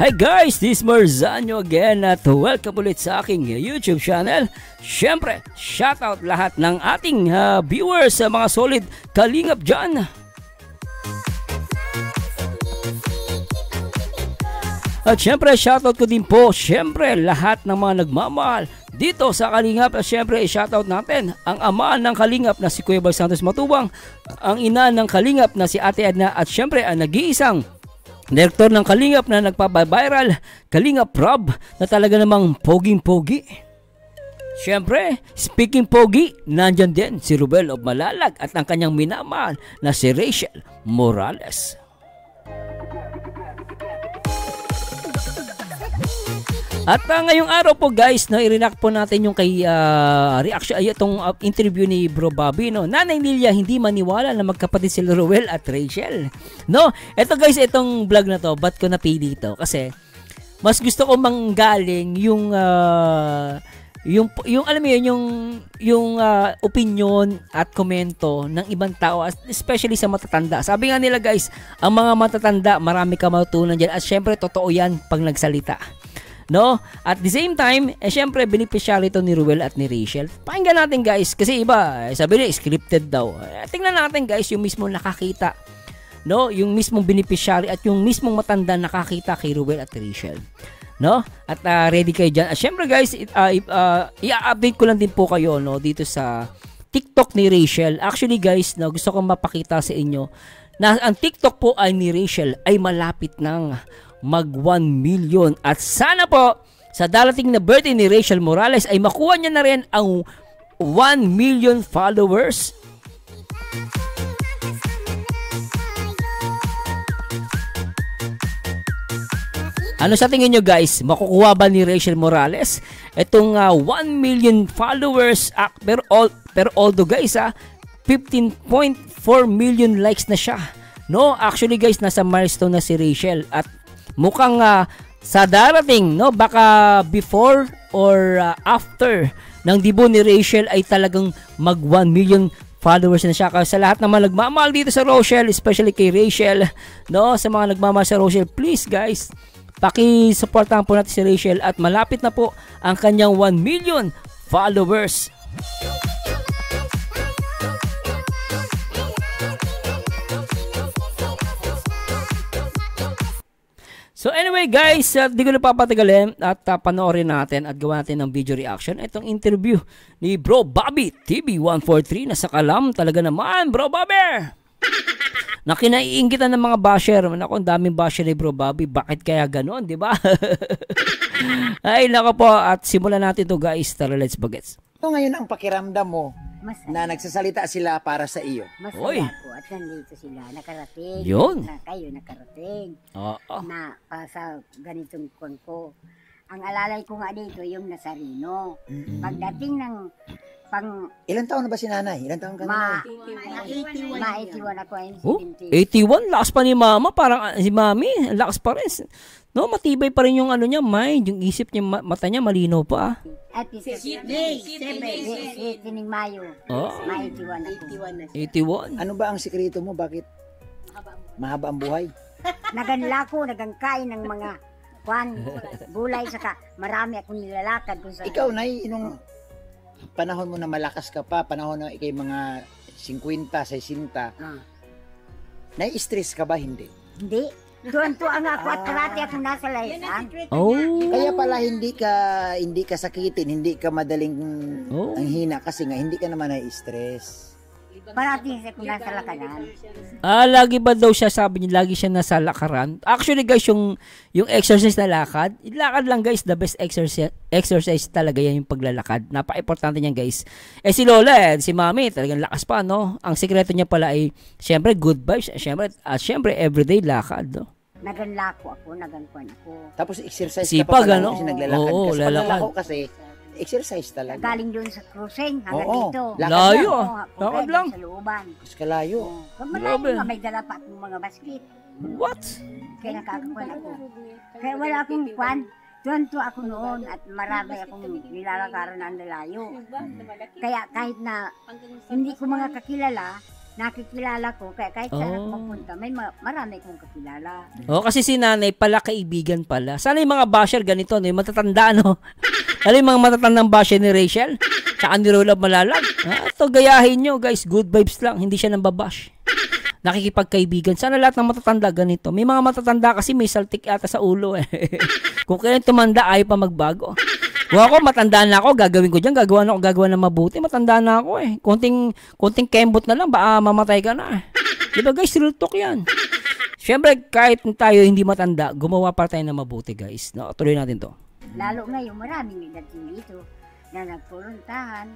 Hi guys, this is Marzano again at welcome ulit sa aking YouTube channel. Siyempre, shoutout lahat ng ating viewers sa mga solid kalingap dyan. At siyempre, shoutout ko din po, siyempre, lahat ng mga nagmamahal dito sa Kalingap. At siyempre, shoutout natin ang ama ng Kalingap na si Kuya Bal Santos Matubang, ang ina ng Kalingap na si Ate Edna, at siyempre, ang nag-iisang direktor ng Kalingap na nagpapaviral, Kalingap Rob, na talaga namang poging-pogi. Siyempre, speaking pogi, nandyan din si Ruel of Malalag at ang kanyang minamahal na si Rachel Morales. At ngayong araw po guys, no, i-react po natin yung kay reaction ay itong interview ni Bro Bobby, no. Nanay Lilia hindi maniwala na magkapatid sila Ruel at Rachel. No, eto guys, itong vlog na to, ba't ko napili ito? Kasi mas gusto ko manggaling yung alam mo yun, yung opinion at komento ng ibang tao, especially sa matatanda. Sabi nga nila guys, ang mga matatanda, marami ka matutunan diyan, at syempre totoo yan pag nagsalita. No? At the same time, syempre beneficiary ito ni Ruel at ni Rachel. Pakinggan natin guys, kasi iba, sabi nila scripted daw. Tingnan natin guys, yung mismo nakakita, no? Yung mismong beneficiary at yung mismong matanda nakakita kay Ruel at Rachel. No? At ready kayo dyan. At syempre guys, i-update ko lang din po kayo, no, dito sa TikTok ni Rachel. Actually guys, no, gusto kong mapakita sa inyo na ang TikTok po ay ni Rachel ay malapit ng mag 1 million. At sana po sa darating na birthday ni Rachel Morales ay makuha niya na rin ang 1 million followers. Ano sa tingin nyo guys? Makukuha ba ni Rachel Morales itong 1 million followers? Pero although guys 15.4 million likes na siya. No, actually guys, nasa milestone na si Rachel at mukhang sa darating, no, baka before or after ng debut ni Rachel ay talagang mag 1 million followers na siya. Kaya sa lahat naman nagmamahal dito sa Rochelle, especially kay Rachel, no, sa mga nagmamahal sa Rochelle, please guys, paki-supportahan po natin si Rachel at malapit na po ang kanyang 1 million followers. So anyway guys, di ko na papatagalin at panoorin natin at gawa natin ng video reaction itong interview ni Bro Bobby TV143 na sa kalam talaga naman, Bro Bobby! Na kinaiingitan ng mga basher. Naku, ang daming basher ni Bro Bobby. Bakit kaya ganon, di ba? Ay, nako po. At simulan natin to guys. Tara, let's bagets. So ngayon ang pakiramdam mo na nagsasalita sila para sa iyo. Masaya po at nandito sila, nakarating. Yun. Na kayo nakarating. Oo. Na sa ganitong kwan ko. Ang alalay ko nga dito, yung Nazareno. Pagdating ng Ilan taon na ba si nanay? Ilan taon ka na? 81 ako. Oh, 81? Lakas pa ni mama. Parang si mami, lakas pa rin. No, matibay pa rin yung ano niya, mind. Yung isip niya, mata niya, malinaw pa. At tining Mayo. Oh. 81 ako. 81? Ano ba ang sikreto mo? Bakit mahaba ang buhay? Naganla ko, nagangkain ng mga gulay, saka marami akong nilalakad. Ikaw, Nay, inong panahon mo na malakas ka pa, panahon na ikay mga 50, 60, nai-stress ka ba? Hindi. Hindi. Tuwan-tuwa nga ako at parati akong nasa laysan. Oh. Kaya pala hindi ka sakitin, hindi ka madaling ang hina kasi nga hindi ka naman nai-stress. Parati akong nasa lakaran. Lagi ba daw siya, sabi niya, lagi siya nasa lakaran? Actually guys, yung exercise na lakad lang guys, the best exercise talaga yan, yung paglalakad. Napaka-importante niyan guys. Si Lola, si Mami, talagang lakas pa, no? Ang sikreto niya pala ay, syempre, good vibes, syempre, everyday lakad, no? Naganlako ako, nagankuan ako. Tapos exercise sipag, ka pa pala ano? kasi naglalakad. Oo, kasi lalakad. paglalako kasi, exercise talaga. Galing doon sa cruising, hanggang Oo. dito. Layo, Oo, lakad okay, lang. Sa looban. Mas kalayo. Pag Grabe. malayo, may dala pa akong mga basket. What? Kaya nakakakuan ako. Kaya wala akong kwan. Tuwan-tuwa ako noon at marami akong nilalakaran na ang lalayo. Kaya kahit na hindi ko mga kakilala, nakikilala ko, kaya kahit saan ako magpunta, may marami kong kakilala. Kasi si nanay pala kaibigan pala. Sana yung mga basher ganito, no? Yung matatanda, no? Ano yung mga matatandang basher ni Rachel? Tsaka ni Rolab Malalag. Ito, gayahin nyo, guys. Good vibes lang. Hindi siya nang babash. Nakikipagkaibigan. Sana lahat ng matatanda ganito. May mga matatanda kasi may saltik ata sa ulo, eh. Kung kailan tumanda, ayaw pa magbago. Kung ako, matanda na ako, gagawin ko dyan, gagawa na mabuti, matanda na ako eh. Konting kembot na lang, baka mamatay ka na. Diba guys, real talk yan. Siyempre, kahit tayo hindi matanda, gumawa pa tayo na mabuti guys. No, tuloy natin to. Lalo ngayon, maraming dating dito na nagpuluntahan.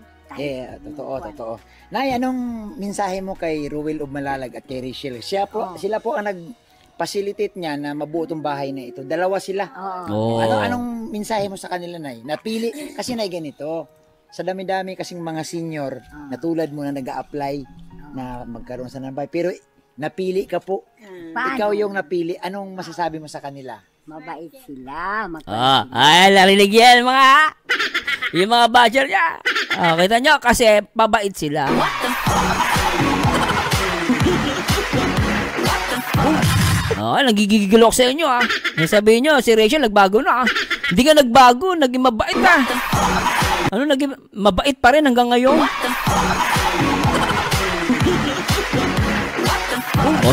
Totoo. Nay, anong mensahe mo kay Ruel of Malalag at kay Rachel? Sila po ang facilitate niya na mabuo tong bahay na ito. Dalawa sila. Anong mensahe mo sa kanila, Nay? Napili, kasi Nay ganito, sa dami-dami kasing mga senior na tulad mo na nag-a-apply na magkaroon sa nambay. Pero napili ka po. Ikaw yung napili. Anong masasabi mo sa kanila? Mabait sila. Ay, narinig yan yung mga badger niya. Kita nyo, kasi mabait sila. Nagigigil ako sa inyo Sabihin nyo, si Rachel nagbago na Hindi ka nagbago, naging mabait naging mabait pa rin hanggang ngayon.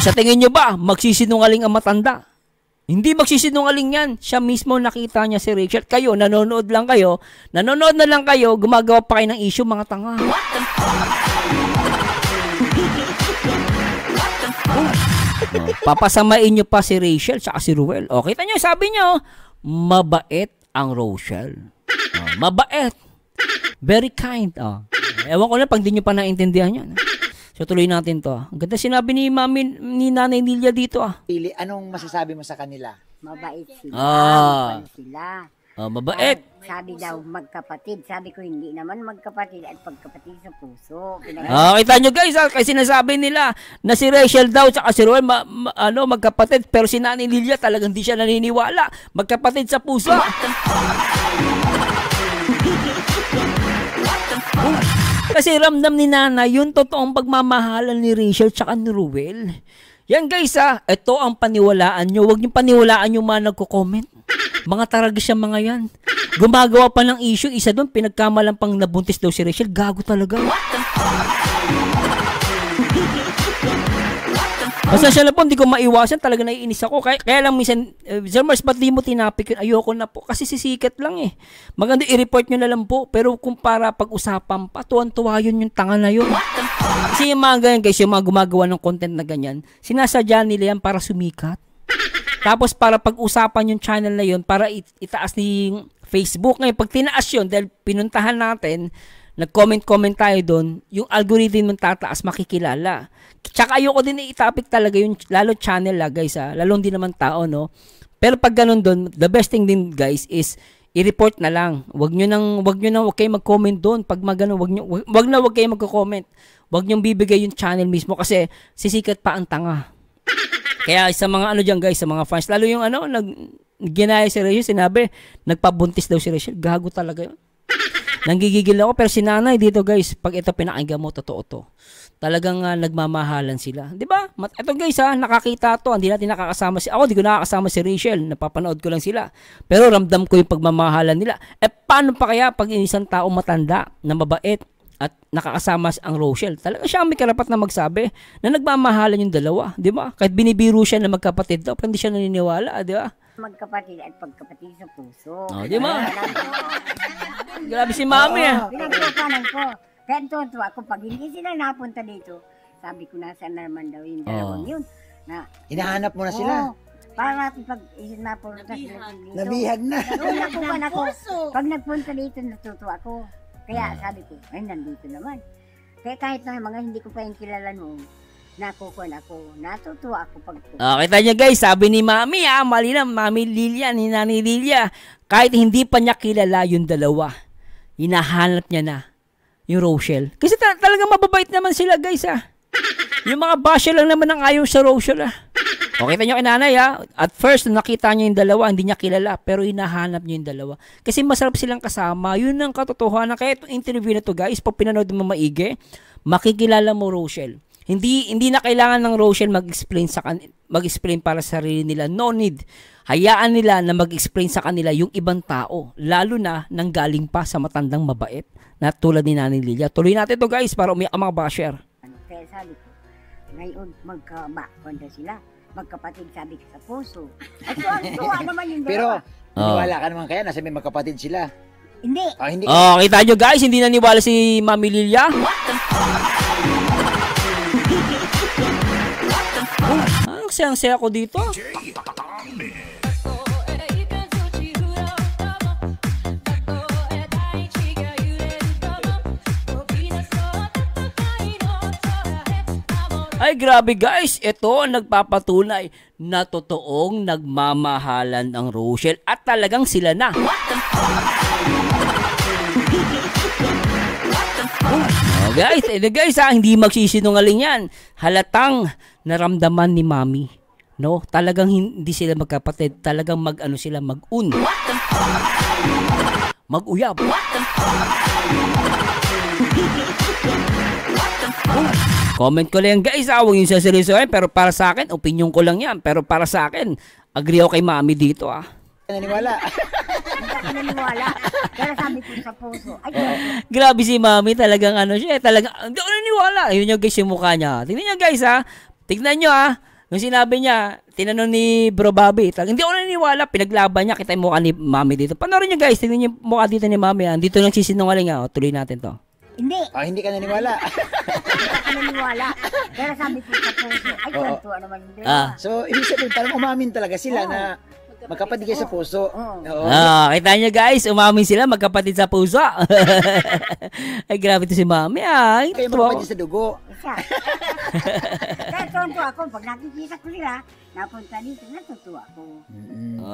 Sa tingin nyo ba, magsisinungaling ang matanda? Hindi magsisinungaling yan. Siya mismo nakita niya si Rachel. Kayo, nanonood na lang kayo, gumagawa pa kayo ng issue, mga tanga. Papasamain nyo pa si Rachel tsaka si Ruel. Kita nyo, sabi nyo, mabait ang Rachel. Mabait. Very kind. Ewan ko na pag di nyo pa naintindihan yan. So tuloy natin to. Ang ganda sinabi ni Nanay Lilia dito Anong masasabi mo sa kanila? Mabait sila. Mabait. Sabi daw magkapatid. Sabi ko hindi naman magkapatid at pagkapatid sa puso. Kita nyo guys, kasi sinasabi nila na si Rachel daw tsaka si Roel magkapatid, pero si Nanay Lilia talagang hindi siya naniniwala. Magkapatid sa puso. Kasi ramdam ni Nanay yung totoong pagmamahalan ni Rachel tsaka ni Ruel. Yan guys ito ang paniwalaan nyo. Huwag nyo paniwalaan yung mga nagko-comment. Mga taragis yung mga yan. Gumagawa pa ng issue. Isa doon, pinagkamalang pang nabuntis daw si Rachel. Gago talaga. Basta siya na po, hindi ko maiwasan. Talaga naiinis ako. Kaya lang minsan, Sir Mars, ba't di mo tinapik yun? Ayoko na po. Kasi sisikat lang Maganda i-report nyo na lang po. Pero kung para pag-usapan pa, tuwan-tuwa yun yung tanga na yun. Kasi yung mga ganyan guys, yung mga gumagawa ng content na ganyan, sinasadya nila yan para sumikat. Tapos para pag-usapan yung channel na yun, para itaas ni Facebook. Ngayon, pag tinaas yun, dahil pinuntahan natin, nag-comment tayo doon, yung algorithm ng tataas, makikilala. Tsaka ayoko din i-topic talaga yung lalo channel guys lalong din naman tao, no? Pero pag ganun doon, the best thing din guys is i-report na lang. Wag kayo mag-comment doon. Pag magano, wag kayo magko-comment. Wag niyo bibigay yung channel mismo kasi sisikat pa ang tanga. Kaya sa mga diyan guys, sa mga fans, lalo yung ginaya si Rachel, sinabi, nagpabuntis daw si Rachel. Gago talaga yun. Nanggigigil ako, pero si Nanay dito guys, pag ito pinakinggan mo, totoo to. Talagang nagmamahalan sila. Di ba? Ito guys nakakita to. Hindi natin nakakasama ako, hindi ko nakakasama si Rachel. Napapanood ko lang sila. Pero ramdam ko yung pagmamahalan nila. Paano pa kaya pag isang tao matanda na mabait at nakakasama ang Rachel? Talaga siya ang may karapat na magsabi na nagmamahalan yung dalawa. Di ba? Kahit binibiro siya na magkapatid daw, hindi siya naniniwala. Di ba? Magkapatid at pagkapatid sa puso. Di ba? Grabe si Mami Pinagpapanan ko. Kaya tuwa ako pag hindi sila napunta dito. Sabi ko nasaan naman daw yung dalawang yun. Hinahanap mo na sila. Para natin pag napunta sila dito. Nabihag na. Nakukuha ako. Pag nagpunta dito, natutuwa ako. Kaya sabi ko, ay nandito naman. Kaya kahit na mga hindi ko pa yung kilala noon, nakukuha ako. Natutuwa ako pag kita niya guys, sabi ni Mami mali na, Mami Lilia, ni Nanay Lilia, kahit hindi pa niya kilala yung dalawa, hinahanap niya na yung Rachel. Kasi talagang mababait naman sila guys Yung mga basher lang naman ang ayaw sa Rachel Okay, kita nyo kay Nanay At first, nakita niya yung dalawa, hindi niya kilala, pero hinahanap niya yung dalawa. Kasi masarap silang kasama. Yun ang katotohanan. Kaya itong interview na to guys, pag pinanood mo maigi, makikilala mo Rachel. Hindi na kailangan ng Rochelle mag-explain para sa sarili nila. No need. Hayaan nila na mag-explain sa kanila yung ibang tao, lalo na nang galing pa sa matandang mabait na tulad ni Nanay Lilia. Tuloy natin to guys para umiyak ang mga basher. Kaya sabi ko, ngayon magkabakon sila. Magkapatid sabi ko sa puso. At tuwa naman yung Pero, dalawa. wala ka naman kaya, nasa may magkapatid sila. Hindi. Hindi Oh, kita nyo guys, hindi naniwala si Mami Lilia. Ang sayang-saya ko dito. Ay grabe guys, ito ang nagpapatunay na totoong nagmamahalan ang Rochelle at talagang sila na. Oh guys, hindi magsisinungaling yan. Halatang naramdaman ni Mami. No, talagang hindi sila magkapatid, talagang sila mag-un. Mag-uyab. Comment ko lang guys, huwag yung saseryosohin, pero para sa akin, opinion ko lang yan. Pero para sa akin, agree ako kay Mami dito Naniniwala. Hindi ako naniniwala. Pero sabi ko sa puso, Grabe si Mami, talagang siya, talagang, hindi ako naniniwala. Ayun nyo guys yung mukha niya. Tignan nyo guys tignan nyo yung sinabi niya, tinanong ni Bro Bobby, hindi ako naniniwala, pinaglaban niya, kita yung mukha ni Mami dito. Panoorin nyo guys, tignan nyo yung mukha dito ni Mami. Dito lang sisinungaling tuloy natin to. hindi. Hindi ka naniniwala. Hindi ako naniniwala. Pero sabi ko sa puso, tuwa naman yung dalawa. So, ibig sabihin, parang umamin talaga sila na magkapatid kayo sa puso. Oo. Kita nyo guys, umamin sila, magkapatid sa puso. Ay, grabe to si Mami Kayo magkapatid sa dugo. Isa. Kaya tuwa ako, pag nakikita ko sila, napunta dito, natutuwa ako.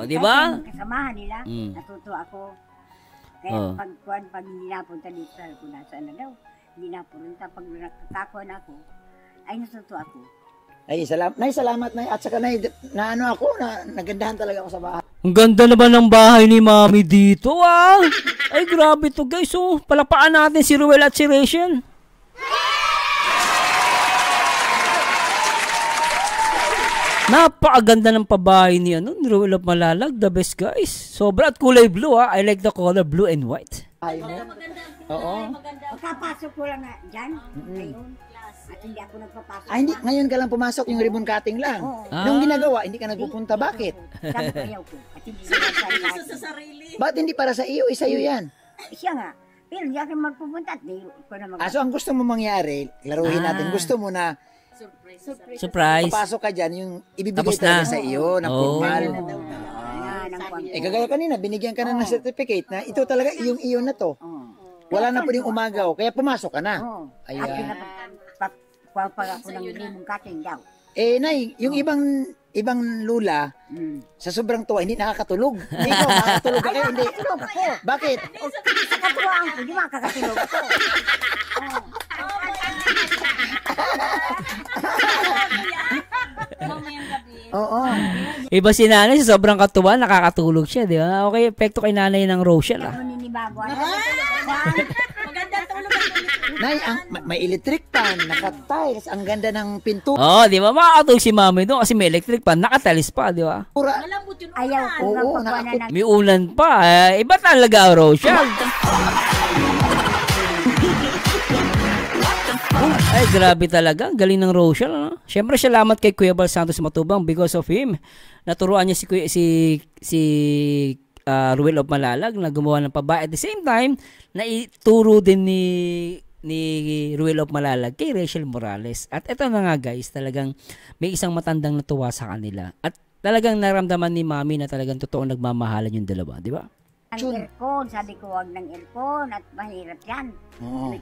Di ba? Kahit yung kasamahan nila, natutuwa ako. Kaya pag hindi napunta dito, kung nasaan na daw, hindi napunta, pag nakakakuan ako, ay natutuwa ako. Ay, salamat na. At saka na ako, nagandahan talaga ako sa bahay. Ang ganda naman ng bahay ni Mami dito Ay, grabe to guys. Palapaan natin si Ruel at si Rachel. Napakaganda ng pabahay ni Ruel of Malalag, the best guys. Sobra at kulay blue I like the color blue and white. Ay mo? Oo. Pagkapasok ko lang dyan, ngayon, at hindi ako nagpapasok. Hindi, ngayon ka lang pumasok, yung ribbon cutting lang. Nung ginagawa, hindi ka nagpupunta. Bakit? Sabi ko, ayaw ko. At hindi ko sa sarili. Bakit hindi para sa iyo? Isa iyo yan. Siya nga. Pero hindi ako magpupunta at hindi ko na So ang gusto mo mangyari, laruhin natin, gusto mo na Surprise. papasok ka dyan, yung ibibigay Tapos talaga na. sa iyo, na formal. ng Kagaya kanina, binigyan ka na ng certificate na ito talaga, yung iyo na to. Wala na pwedeng umagaw, kaya pumasok ka na. At Ayan. pinapapag ako ng limong cutting daw. Nay, yung ibang lula, sa sobrang tuwa, hindi nakakatulog. Hindi ko, makakatulog ka kayo, hindi. Nakakatulog ako. Bakit? Sa katuwaan ko, di makakatulog ako. Oo. Iba si Nanay, sa sobrang katuwa, nakakatulog siya, di ba? Okay, epekto kay Nanay ng Rochelle Naninibago. Maganda tulog. Nay, may electric fan, naka-tiles, ang ganda ng pintura. Di ba? Makakatulog si Mami doon kasi may electric pan, nakatalis pa, di ba? Malambot yun. Ayaw ko Oo, magpagawa na ng May ulan pa. Iba talaga ang Rochelle. Ay, grabe talaga. Ang galing ng Rochelle. Siyempre, salamat kay Kuya Bal Santos Matubang because of him. Naturuan niya si Ruel of Malalag na gumawa ng pabahay. At the same time, naituro din ni Ruel of Malalag kay Rachel Morales. At ito na nga guys, talagang may isang matandang natuwa sa kanila. At talagang naramdaman ni Mami na talagang totoo nagmamahalan yung dalawa. Di ba? aircon. Sabi ko, wag ng aircon at mahirap yan.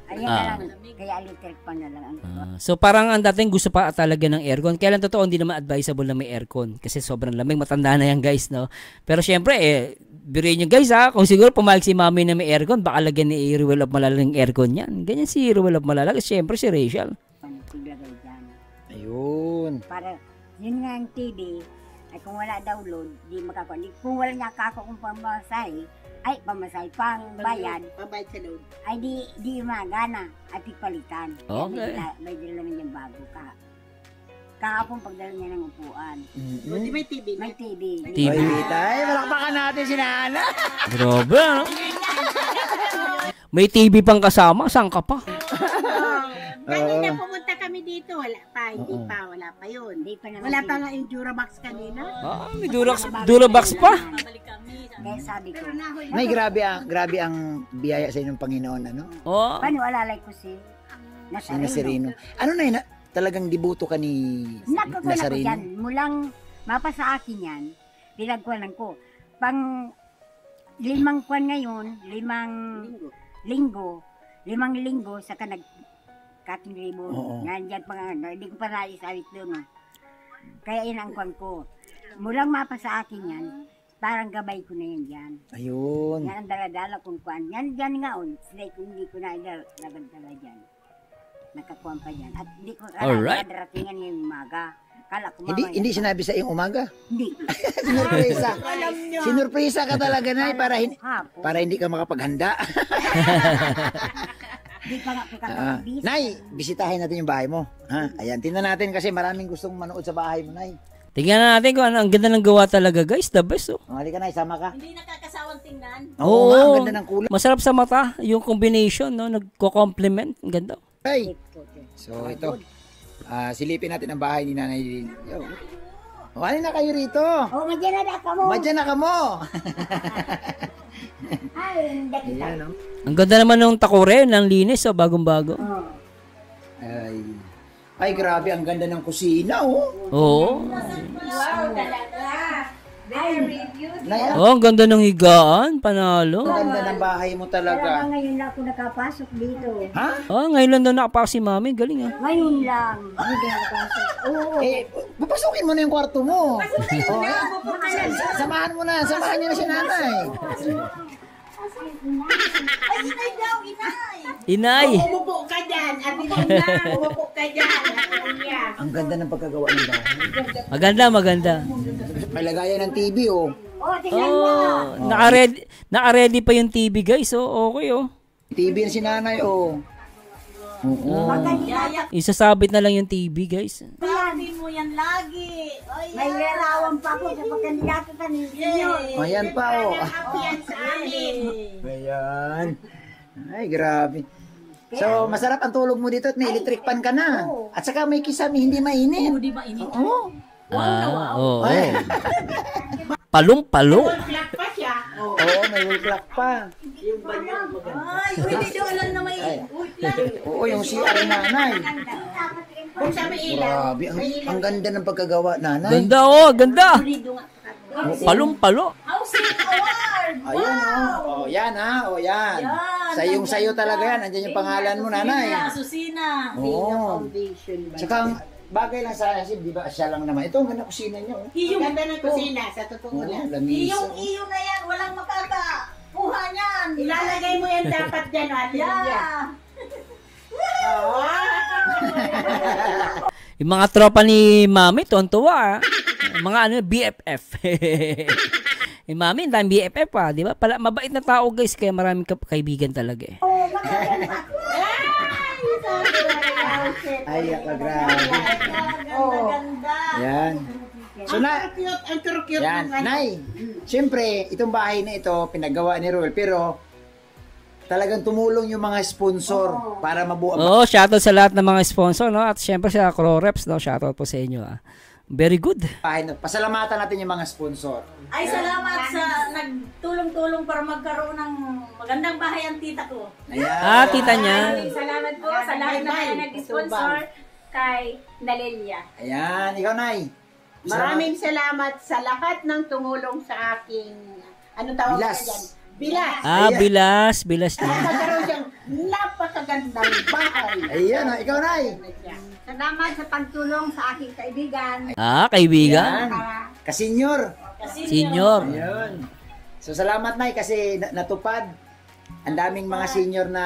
Ayan na lang. Kaya electric pan na lang. So parang ang dating gusto pa talaga ng aircon. Kaya lang totoo, hindi naman advisable na may aircon. Kasi sobrang lamig, matanda na yan guys, no? Pero syempre, biruin nyo guys kung siguro pumayag si Mami na may aircon, baka lagyan ni Ruel of Malalag ng aircon yan. Ganyan si Ruel of Malalag. Syempre si Rachel. Paglagay dyan. Ayun. Para, yun nga ang TV, Ay kung wala daw load, di makakuha. Kung wala niya kako kung pamamasay, pang bayad, Pambayad sa load. ay di magana at ipalitan. Okay. May dala naman yung bago ka. Kahapon pagdala niya ng upuan. Buti may TV. May TV. TV. Ay, tay, malakpakan natin si Nana. Grabe, ano? May TV pang kasama, saan ka pa? Kanina pumunta kami dito, wala pa, wala pa yun. Hindi pa naman. Wala pa nga yung Durabox kanina. May Durabox pa? Kaya sabi ko, Nay, grabe ang biyaya sa inyong Panginoon, ano? Oh. paano alalay ko si Si Nazareno. Ano na talagang dibuto ka ni Nakukuha ko Nazareno? yan. Mulang mapa sa akin yan, pinagkuhanan ko. Pang 5 kwan ngayon, 5 linggo, saka kating libo. Oo. Nandyan pa nga, hindi ko pa naisalit doon. Kaya yun ang kwan ko. Mulang mapa sa akin yan, parang gabay ko na yan dyan. Ayun. Yan ang daladala kong kwan. Yan dyan nga, hindi ko na labad-dala dyan. Nakakuhan pa dyan. At hindi ko Alright. daratingan yung umaga. Kala ko Hindi sinabi sa iyong umaga. Hindi. Sinurpresa. Sinurpresa ka talaga, Nay, Hapon. para hindi ka makapaghanda. Hindi pa nga kakabis. Nay, bisitahin natin yung bahay mo. Ha? Ayan, tingnan natin kasi maraming gustong manood sa bahay mo, Nay. Tingnan na natin kung ano. Ang ganda ng gawa talaga, guys. The best, oh. Halika, Nay, sama ka. Hindi nakakasawang tingnan. Oo, nga, ang ganda ng kulay. Masarap sa mata. Yung combination, no? Nagko-complement. Ang ganda. Ay. So, ito. Silipin natin ang bahay ni Nanay Lilin. Yo. Wala na kayo rito. Oh, madyan na ka mo. Madyan na ka mo. Ay, hindi kita. Ayan, no? Ang ganda naman ng takore. Ng linis, oh. Bagong-bago. Oh. Ay, grabe, ang ganda ng kusina, oh. Oo. Wow, talaga. Very beautiful. Nay, Oh, ang ganda ng higaan. Panalo. ang ganda ng bahay mo Talaga talaga. ngayon lang ako nakapasok dito. Ha? Oh, ngayon lang daw nakapasok si mami. Galing, ah. Ngayon lang. Hindi nakapasok. Oo. Papasukin mo na yung kwarto mo. Oh, samahan mo na, samahan niyo na si Nanay. Ay, inay daw, inay. Inay. Umupo ka dyan. Abi ko na, umupo ka dyan. Kuya. Ang ganda ng pagkagawa ng bahay. Maganda, maganda. May lagayan ng TV, oh. Oh, tingnan mo. Oh, naka-ready pa yung TV, guys. Oh, okay, oh. TV na si Nanay, oh. Oo. Isasabit na lang yung TV, guys. Sabi mo yan lagi. Oy, May larawan pa ako sa pagkandidato ka ni Senyor. Ayan pa, oh. happy yan sa amin. Ayan. Ay, grabe. So, masarap ang tulog mo dito at may electric fan ka na. At saka may kisame, hindi mainit. Di ba init? Oo. Oo. Palong-palo. Black pa siya. Oh. Oo, may wall clock pa. Ay, uy, hindi daw alam na may wood lang. Oo, yung CR ni Nanay. Kung siya may ilaw. Grabe, ang ganda ng pagkagawa, Nanay. Ganda, oh. Ganda. Dito nga. Palong-palo. Housing award! Ayan, oh. Oh, yan, ha. Oh, yan. Sayong-sayo talaga yan. Andiyan yung pangalan mo, Nanay. Susina. Oo. Foundation. Tsaka, ang bagay lang sa akin, di ba, siya lang naman. Ito, ang ganda kusina niya, oh. Iyong ganda ng kusina, sa totoo Oo, lang. lamisa. Iyo na yan, walang makakakuha niyan. Ilalagay mo yan dapat dyan, Ate Lydia. Yung mga tropa ni Mami, tuwan-tuwa. Mga BFF. Yung Mami, ang daming BFF pa, di ba? Mabait na tao, guys, kaya maraming kaibigan talaga, eh. Ay, grabe. Ganda. Yan. So, Ang cute yan. ng ano. Nay, siyempre, itong bahay na ito, pinagawa ni Ruel, pero talagang tumulong yung mga sponsor para mabuo ang Oo, shoutout sa lahat ng mga sponsor, no? At syempre sa Croreps, no? Shoutout po sa inyo, ah. Very good. bahay. Pasalamatan natin yung mga sponsor. Ay, salamat sa nagtulong-tulong para magkaroon ng magandang bahay ang tita ko. Ayan. Tita niya. Maraming salamat po sa lahat na mga nag-sponsor kay Dalelia. Ayan, ikaw, Nay. Maraming salamat sa lahat ng tumulong sa aking, ano tawag Bilas. ka dyan? Bilas. Bilas niya. Nagkaroon siyang napakagandang bahay. Ayan, ikaw, Nay. Salamat sa pagtulong sa aking kaibigan. Kaibigan. Ayan. Kasenyor. Senior. Ayan. So, salamat, Nay, kasi natupad. Ang daming mga senior na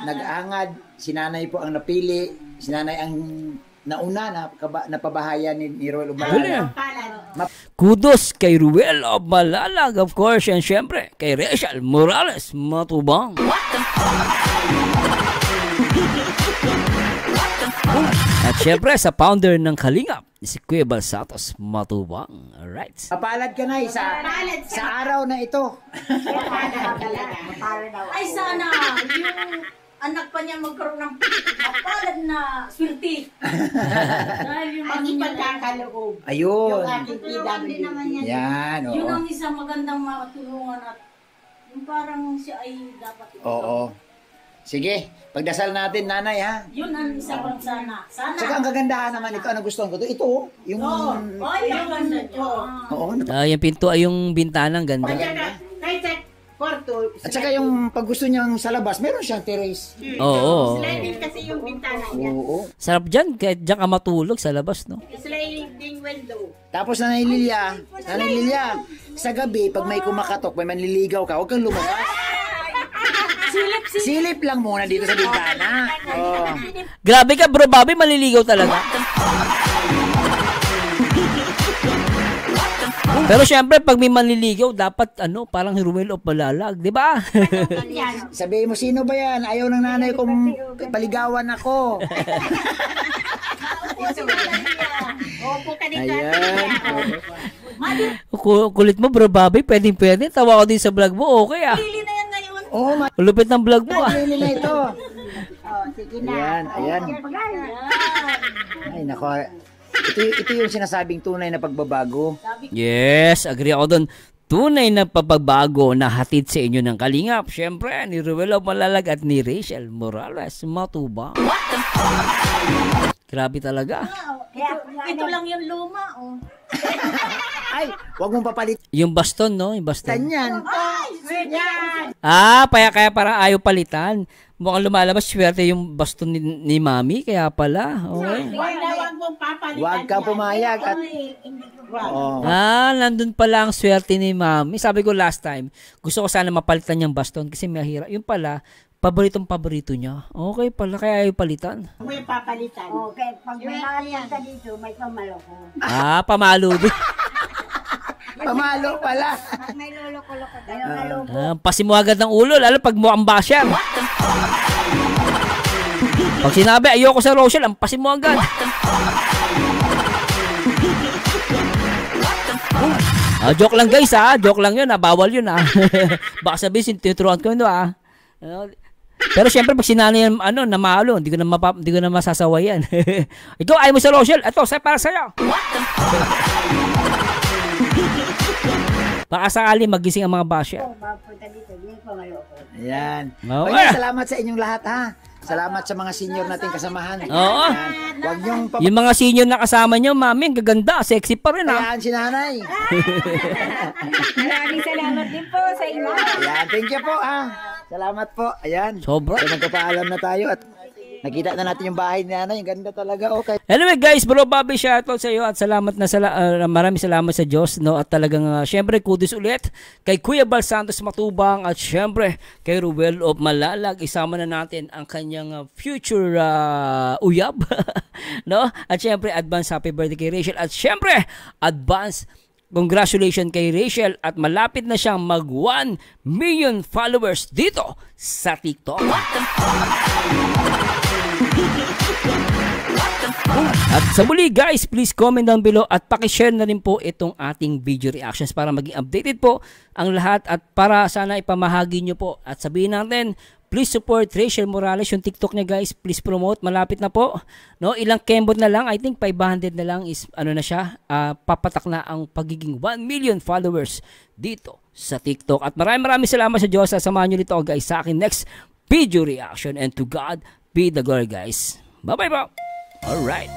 nag-aangad. Si Nanay po ang napili. Si Nanay ang nauna na napabahayan ni Roel Galing, Umalala. ah. Palad. Kudos kay Ruel of Malalag, of course, and syempre kay Rachel Morales Matubang. At syempre sa founder ng Kalingap, si Kuya Bal Santos Matubang. Alright. Mapalad ka na sa araw na ito. Ay, sana yung anak pa niya magkaroon ng mapalad na swerte. Dahil yung Ang ano niya, ipagkakaloob. Ayun. Yung aking PW. Yan, yun oo. ang isang magandang matulungan at yung parang siya ay dapat ito. Oo. Sige, pagdasal natin, nanay, ha? Yun ang isa pang sana. Sana. Saka ang kagandahan naman ito, ano gusto ko to? Ito, yung... Ay, ang ganda niya. Oo. Yung pinto ay yung bintanang ganda. Kahit sa kwarto, At saka yung pag gusto niyang sa labas, meron siyang terrace. Oo. sliding kasi yung bintana niya. Oo. Sarap dyan, kahit dyan ka matulog sa labas, no? Sliding window. Tapos Nanay Lilia, sa gabi, pag may kumakatok, may manliligaw ka, huwag kang lumabas. Silip lang muna dito sa bintana. Oh. Grabe ka, bro Bobby, maliligaw talaga. Pero syempre, pag may manliligaw, dapat parang Ruel of Malalag, di ba? Sabihin mo, sino ba yan? Ayaw ng nanay kong paligawan ako. Opo ka dito. Ayan. Kulit mo, bro Bobby, pwede. Tawa ko din sa vlog mo, okay ah. Pili na yan ngayon. Oh, Lupit ng vlog mo ah. Pili na ito. Oh, sige na. Ayan. Ay, nako. Ito yung sinasabing tunay na pagbabago. Yes, agree ako doon. Tunay na pagbabago na hatid sa inyo ng Kalingap. Syempre, ni Ruel of Malalag at ni Rachel Morales Matubang. Grabe talaga. Ito lang yung luma, oh. Ay, wag mong papalit. Yung baston, no? Yung baston. Yan. Kaya para ayaw palitan. Mukhang lumalabas, swerte yung baston ni Mami. Kaya pala. Okay. Wag mong papalitan. Wag ka pumayag at Oo. Nandun pala ang swerte ni Mami. Sabi ko last time, gusto ko sana mapalitan yung baston kasi mahirap. Yung pala, paborito niya. Okay pala, kaya ayaw palitan. Huwag mo yung papalitan. Okay, pag may makalimutan dito, may pamalo ko. Pamalo din. Pamalo pala. Pag may lolo-loko tayo, Pasi mo agad ng ulo, lalo pag mukhang basher. Pag sinabi, ayoko sa Rochelle, ang pasi mo agad. Joke lang guys joke lang yun bawal yun Baka sabihin, tinuturuan ko yun pero syempre pag sinanay yan, namalo, hindi ko na masasawayan. Ikaw, ayaw mo sa Rochelle, ito, para sa'yo. Baka sakali magising ang mga basher. mapunta dito, may pamalo ko. Ayan. Okay. Okay, salamat sa inyong lahat ha. Salamat sa mga senior nating kasamahan. Oo. Ayan. Huwag niyong Yung mga senior na kasama nyo, Mami, ang gaganda, sexy pa rin papayaan si nanay. Maraming salamat din po sa inyo. Ayan, thank you po ha. Salamat po. Ayan. Sobra. So, magpapaalam na tayo at nakita na natin yung bahay ni nanay. Ang ganda talaga. Okay. Anyway guys, bro Bobby, shoutout sa iyo at salamat maraming salamat sa Diyos, no? At talagang syempre kudos ulit kay Kuya Bal Santos Matubang at syempre kay Ruel of Malalag. Isama na natin ang kanyang future uyab, no? At syempre advance happy birthday kay Rachel at syempre advance congratulations kay Rachel at malapit na siyang mag 1 million followers dito sa TikTok. At sa muli guys, please comment down below at pakishare na rin po itong ating video reactions para maging updated po ang lahat at para sana ipamahagi nyo po at sabihin natin, please support Rachel Morales yung TikTok niya guys, please promote, malapit na po, no? Ilang kembot na lang, I think 500 na lang is na siya, papatak na ang pagiging 1 million followers dito sa TikTok. At maraming salamat sa Diyos, samahan nyo dito guys sa akin next video reaction and to God be the glory guys. Bye bye po. All right.